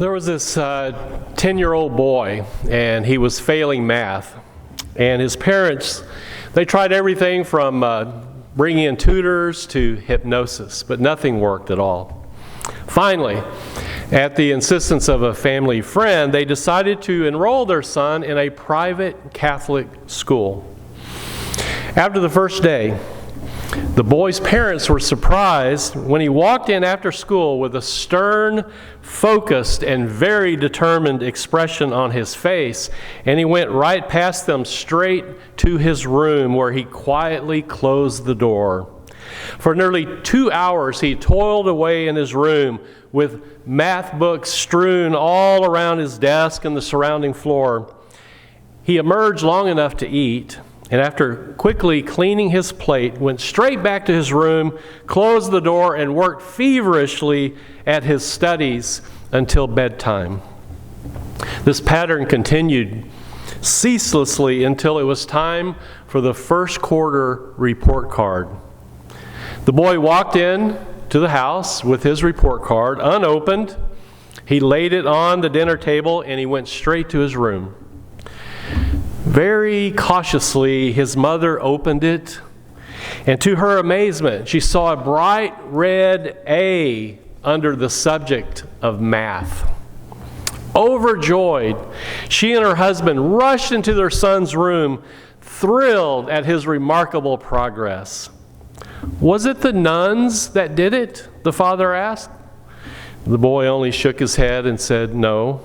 There was this 10-year-old boy, and he was failing math. And his parents, they tried everything from bringing in tutors to hypnosis, but nothing worked at all. Finally, at the insistence of a family friend, they decided to enroll their son in a private Catholic school. After the first day, the boy's parents were surprised when he walked in after school with a stern, focused, and very determined expression on his face, and he went right past them straight to his room where he quietly closed the door. For nearly 2 hours, he toiled away in his room with math books strewn all around his desk and the surrounding floor. He emerged long enough to eat, and after quickly cleaning his plate, went straight back to his room, closed the door, and worked feverishly at his studies until bedtime. This pattern continued ceaselessly until it was time for the first quarter report card. The boy walked in to the house with his report card, unopened. He laid it on the dinner table, and he went straight to his room. Very cautiously, his mother opened it, and to her amazement, she saw a bright red A under the subject of math. Overjoyed, she and her husband rushed into their son's room, thrilled at his remarkable progress. "Was it the nuns that did it?" the father asked. The boy only shook his head and said no.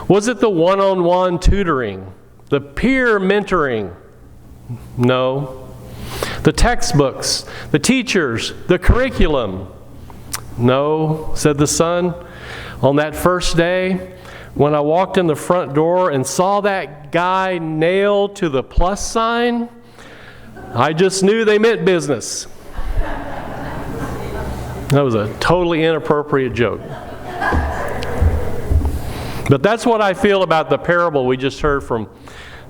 "Was it the one-on-one tutoring? The peer mentoring?" "No." "The textbooks, the teachers, the curriculum?" "No," said the son. "On that first day, when I walked in the front door and saw that guy nailed to the plus sign, I just knew they meant business." That was a totally inappropriate joke. But that's what I feel about the parable we just heard from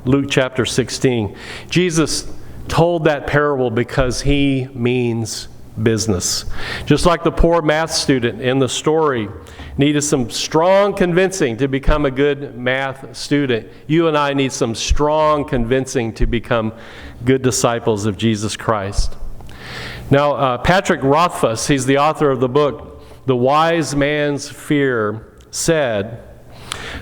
Luke chapter 16. Jesus told that parable because he means business. Just like the poor math student in the story needed some strong convincing to become a good math student, you and I need some strong convincing to become good disciples of Jesus Christ. Now, Patrick Rothfuss, he's the author of the book, The Wise Man's Fear, said,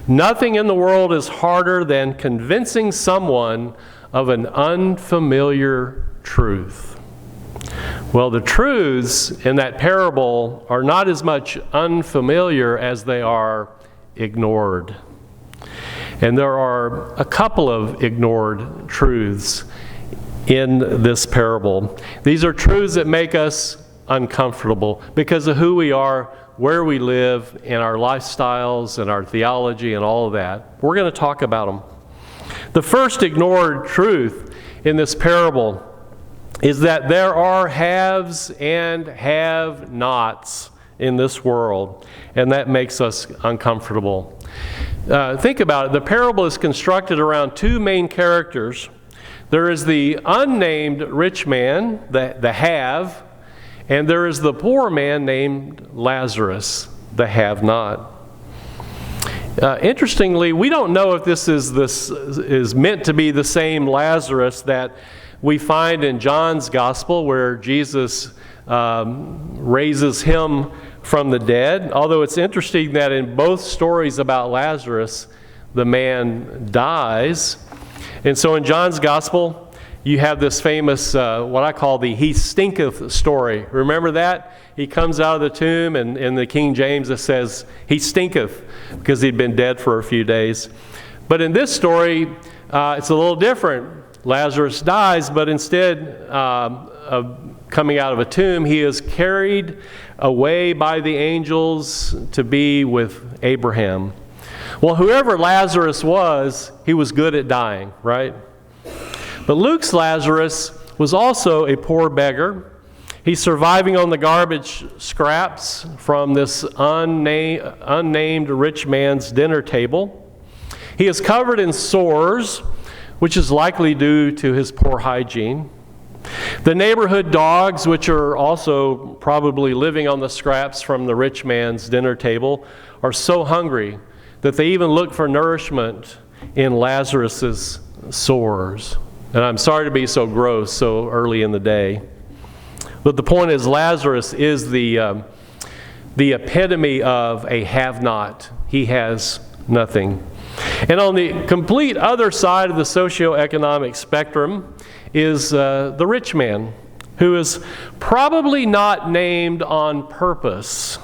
"Nothing in the world is harder than convincing someone of an unfamiliar truth." Well, the truths in that parable are not as much unfamiliar as they are ignored. And there are a couple of ignored truths in this parable. These are truths that make us uncomfortable because of who we are, where we live, and our lifestyles and our theology and all of that. We're going to talk about them. The first ignored truth in this parable is that there are haves and have-nots in this world, and that makes us uncomfortable. Think about it. The parable is constructed around two main characters. There is the unnamed rich man, the have, and there is the poor man named Lazarus, the have-not. Interestingly, we don't know if this is meant to be the same Lazarus that we find in John's Gospel where Jesus raises him from the dead. Although it's interesting that in both stories about Lazarus, the man dies. And so in John's Gospel, you have this famous, what I call the he stinketh story. Remember that? He comes out of the tomb, and in the King James it says, he stinketh, because he'd been dead for a few days. But in this story, it's a little different. Lazarus dies, but instead of coming out of a tomb, he is carried away by the angels to be with Abraham. Well, whoever Lazarus was, he was good at dying, right? But Luke's Lazarus was also a poor beggar. He's surviving on the garbage scraps from this unnamed rich man's dinner table. He is covered in sores, which is likely due to his poor hygiene. The neighborhood dogs, which are also probably living on the scraps from the rich man's dinner table, are so hungry that they even look for nourishment in Lazarus's sores. And I'm sorry to be so gross so early in the day. But the point is, Lazarus is the epitome of a have-not. He has nothing. And on the complete other side of the socioeconomic spectrum is the rich man, who is probably not named on purpose.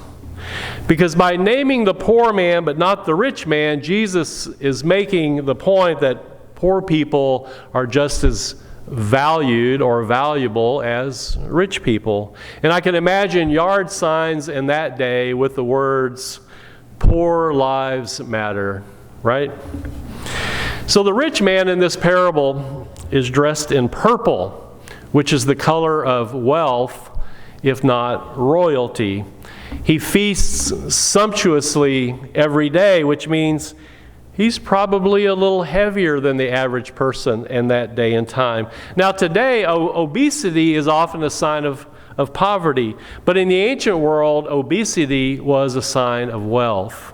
Because by naming the poor man but not the rich man, Jesus is making the point that poor people are just as valued or valuable as rich people. And I can imagine yard signs in that day with the words, "Poor lives matter," right? So the rich man in this parable is dressed in purple, which is the color of wealth, if not royalty. He feasts sumptuously every day, which means he's probably a little heavier than the average person in that day and time. Now today, obesity is often a sign of poverty, but in the ancient world, obesity was a sign of wealth.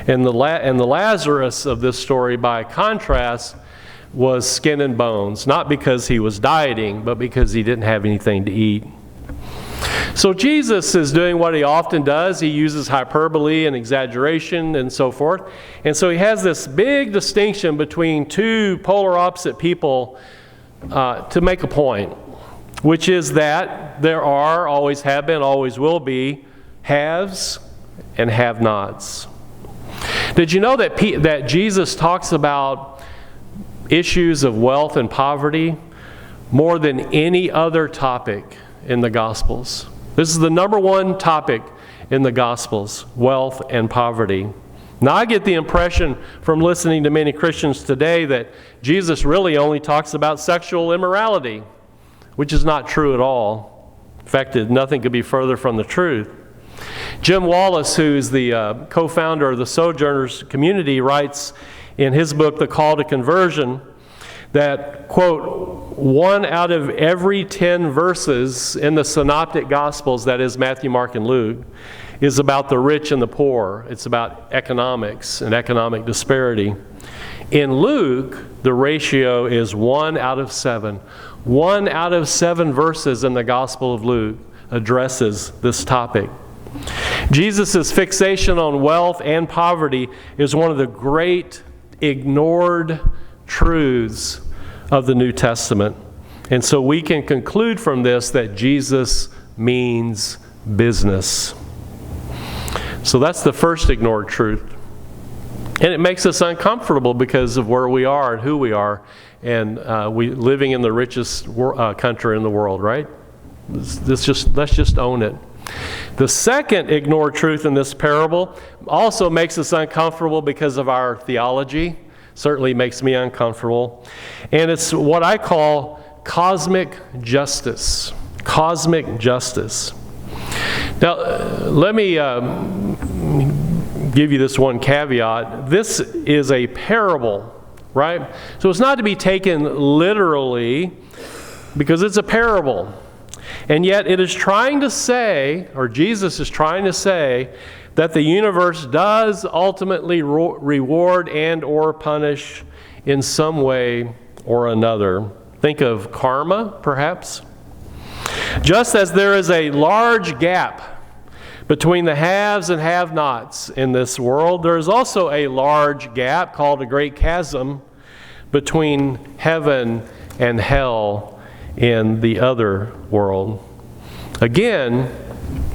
And the Lazarus of this story, by contrast, was skin and bones, not because he was dieting, but because he didn't have anything to eat. So Jesus is doing what he often does. He uses hyperbole and exaggeration and so forth. And so he has this big distinction between two polar opposite people to make a point, which is that there are, always have been, always will be, haves and have-nots. Did you know that Jesus talks about issues of wealth and poverty more than any other topic in the Gospels? This is the number one topic in the Gospels, wealth and poverty. Now, I get the impression from listening to many Christians today that Jesus really only talks about sexual immorality, which is not true at all. In fact, nothing could be further from the truth. Jim Wallace, who is the co-founder of the Sojourners community, writes in his book, The Call to Conversion, that, quote, 1 out of every 10 verses in the synoptic Gospels, that is Matthew, Mark, and Luke, is about the rich and the poor. It's about economics and economic disparity. In Luke, the ratio is 1 out of 7. 1 out of 7 verses in the Gospel of Luke addresses this topic. Jesus' fixation on wealth and poverty is one of the great ignored truths of the New Testament. And so we can conclude from this that Jesus means business. So that's the first ignored truth. And it makes us uncomfortable because of where we are and who we are, and we living in the richest country in the world, right? Let's just own it. The second ignored truth in this parable also makes us uncomfortable because of our theology. Certainly makes me uncomfortable. And it's what I call cosmic justice. Cosmic justice. Now, let me give you this one caveat. This is a parable, right? So it's not to be taken literally because it's a parable. And yet it is trying to say, or Jesus is trying to say, that the universe does ultimately reward and or punish in some way or another. Think of karma, perhaps. Just as there is a large gap between the haves and have-nots in this world, there is also a large gap called a great chasm between heaven and hell in the other world. Again,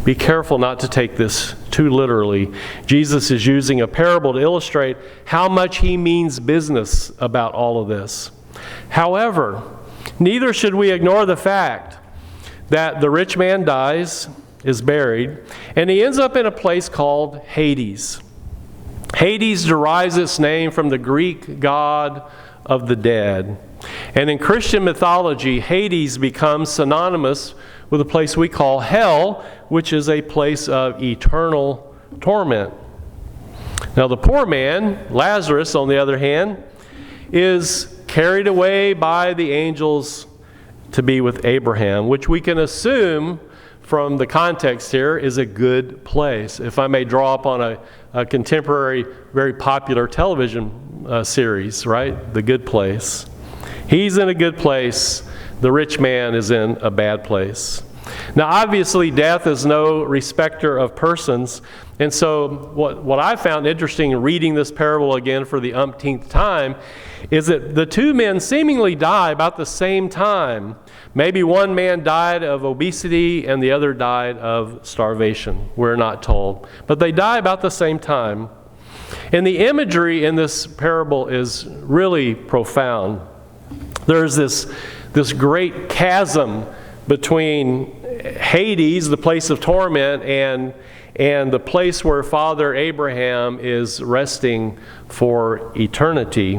be careful not to take this too literally. Jesus is using a parable to illustrate how much he means business about all of this. However, neither should we ignore the fact that the rich man dies, is buried, and he ends up in a place called Hades. Hades derives its name from the Greek god of the dead. And in Christian mythology, Hades becomes synonymous with a place we call hell, which is a place of eternal torment. Now, the poor man, Lazarus, on the other hand, is carried away by the angels to be with Abraham, which we can assume from the context here is a good place. If I may draw upon a contemporary, very popular television series, right? The Good Place. He's in a good place. The rich man is in a bad place. Now, obviously, death is no respecter of persons. And so what I found interesting in reading this parable again for the umpteenth time is that the two men seemingly die about the same time. Maybe one man died of obesity and the other died of starvation. We're not told. But they die about the same time. And the imagery in this parable is really profound. There's this great chasm between Hades, the place of torment, and the place where Father Abraham is resting for eternity.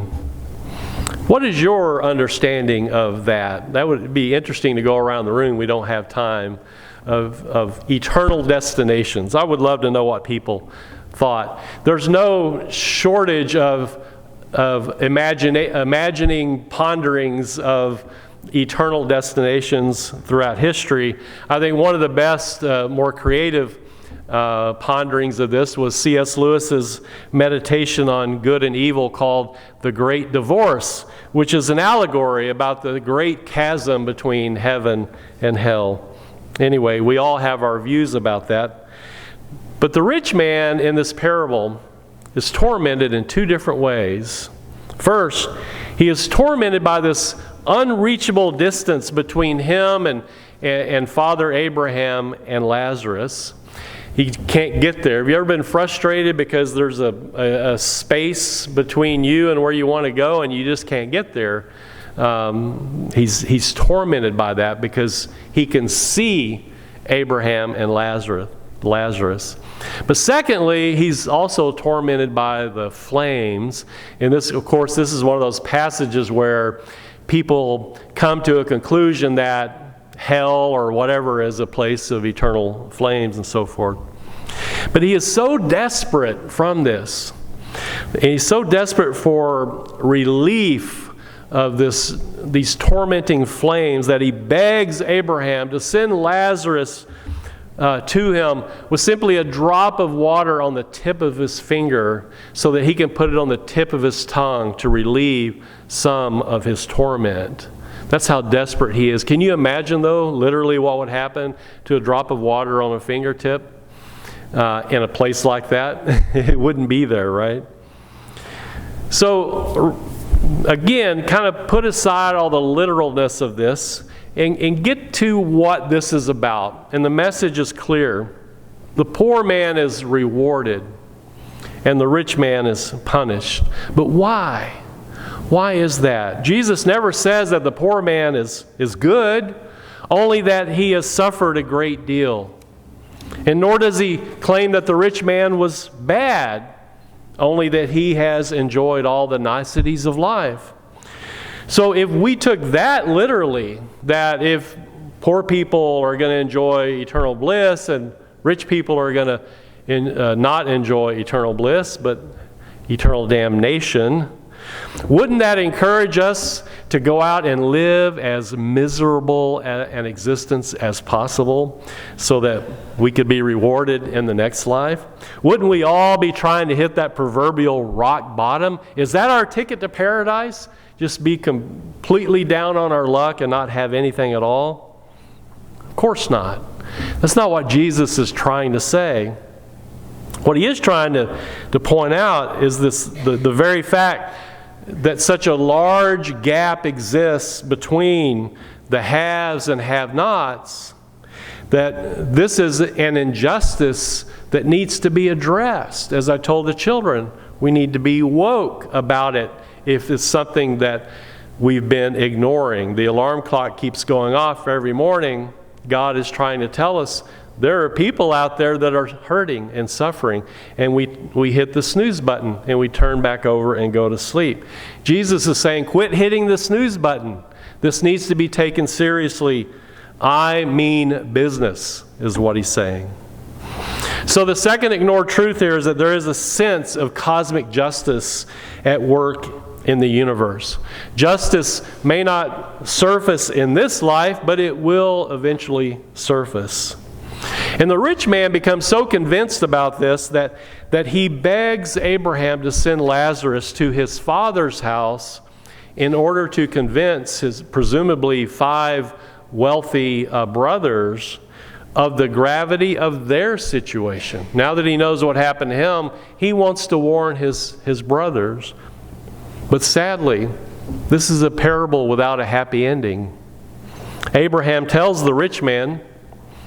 What is your understanding of that? That would be interesting to go around the room. We don't have time of eternal destinations. I would love to know what people thought. There's no shortage of imagining ponderings of eternal destinations throughout history. I think one of the best, more creative ponderings of this was C.S. Lewis's meditation on good and evil called The Great Divorce, which is an allegory about the great chasm between heaven and hell. Anyway, we all have our views about that. But the rich man in this parable is tormented in two different ways. First, he is tormented by this unreachable distance between him and Father Abraham and Lazarus. He can't get there. Have you ever been frustrated because there's a space between you and where you want to go and you just can't get there? He's tormented by that because he can see Abraham and Lazarus. But secondly, he's also tormented by the flames. And this, of course, this is one of those passages where people come to a conclusion that hell or whatever is a place of eternal flames and so forth. But he is so desperate from this, and he's so desperate for relief of these tormenting flames that he begs Abraham to send Lazarus to him with simply a drop of water on the tip of his finger so that he can put it on the tip of his tongue to relieve some of his torment. That's how desperate he is. Can you imagine, though, literally what would happen to a drop of water on a fingertip in a place like that? It wouldn't be there, right? So, again, kind of put aside all the literalness of this and get to what this is about. And the message is clear. The poor man is rewarded and the rich man is punished. But why? Why is that? Jesus never says that the poor man is good, only that he has suffered a great deal. And nor does he claim that the rich man was bad, only that he has enjoyed all the niceties of life. So if we took that literally, that if poor people are going to enjoy eternal bliss and rich people are going to not enjoy eternal bliss, but eternal damnation, wouldn't that encourage us to go out and live as miserable an existence as possible so that we could be rewarded in the next life? Wouldn't we all be trying to hit that proverbial rock bottom? Is that our ticket to paradise? Just be completely down on our luck and not have anything at all? Of course not. That's not what Jesus is trying to say. What he is trying to point out is the very fact that such a large gap exists between the haves and have-nots, that this is an injustice that needs to be addressed. As I told the children, we need to be woke about it if it's something that we've been ignoring. The alarm clock keeps going off every morning. God is trying to tell us there are people out there that are hurting and suffering, and we hit the snooze button and we turn back over and go to sleep. Jesus is saying, quit hitting the snooze button. This needs to be taken seriously. I mean business, is what he's saying. So the second ignored truth here is that there is a sense of cosmic justice at work in the universe. Justice may not surface in this life, but it will eventually surface. And the rich man becomes so convinced about this that he begs Abraham to send Lazarus to his father's house in order to convince his presumably 5 wealthy brothers of the gravity of their situation. Now that he knows what happened to him, he wants to warn his brothers. But sadly, this is a parable without a happy ending. Abraham tells the rich man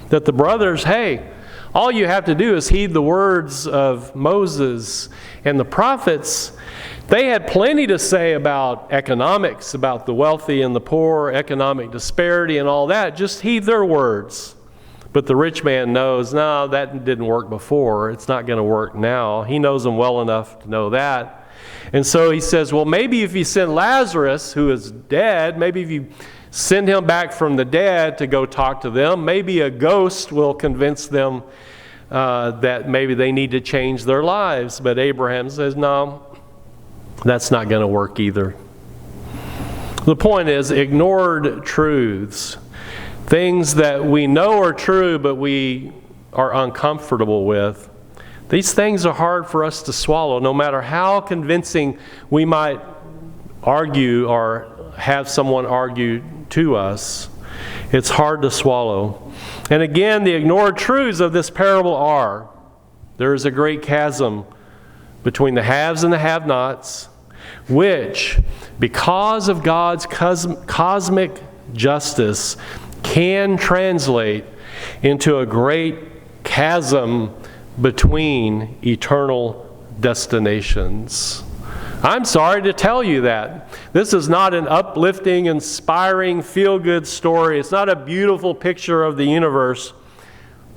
that the brothers, hey, all you have to do is heed the words of Moses and the prophets. They had plenty to say about economics, about the wealthy and the poor, economic disparity and all that. Just heed their words. But the rich man knows, no, that didn't work before. It's not going to work now. He knows them well enough to know that. And so he says, well, maybe if you send Lazarus, who is dead, maybe if you send him back from the dead to go talk to them, maybe a ghost will convince them that maybe they need to change their lives. But Abraham says, no, that's not going to work either. The point is, ignored truths, things that we know are true but we are uncomfortable with, these things are hard for us to swallow, no matter how convincing we might argue or have someone argue to us. It's hard to swallow. And again, the ignored truths of this parable are, there is a great chasm between the haves and the have-nots, which, because of God's cosmic justice, can translate into a great chasm between eternal destinations. I'm sorry to tell you that. This is not an uplifting, inspiring, feel-good story. It's not a beautiful picture of the universe,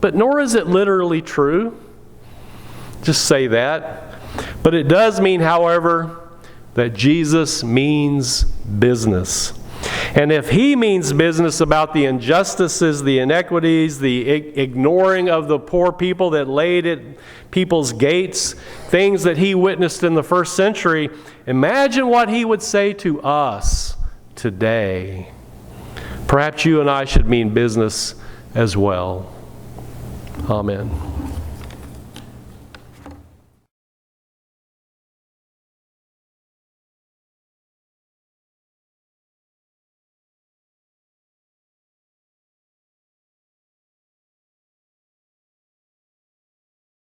but nor is it literally true. Just say that. But it does mean, however, that Jesus means business. And if he means business about the injustices, the inequities, the ignoring of the poor people that laid at people's gates, things that he witnessed in the first century, imagine what he would say to us today. Perhaps you and I should mean business as well. Amen.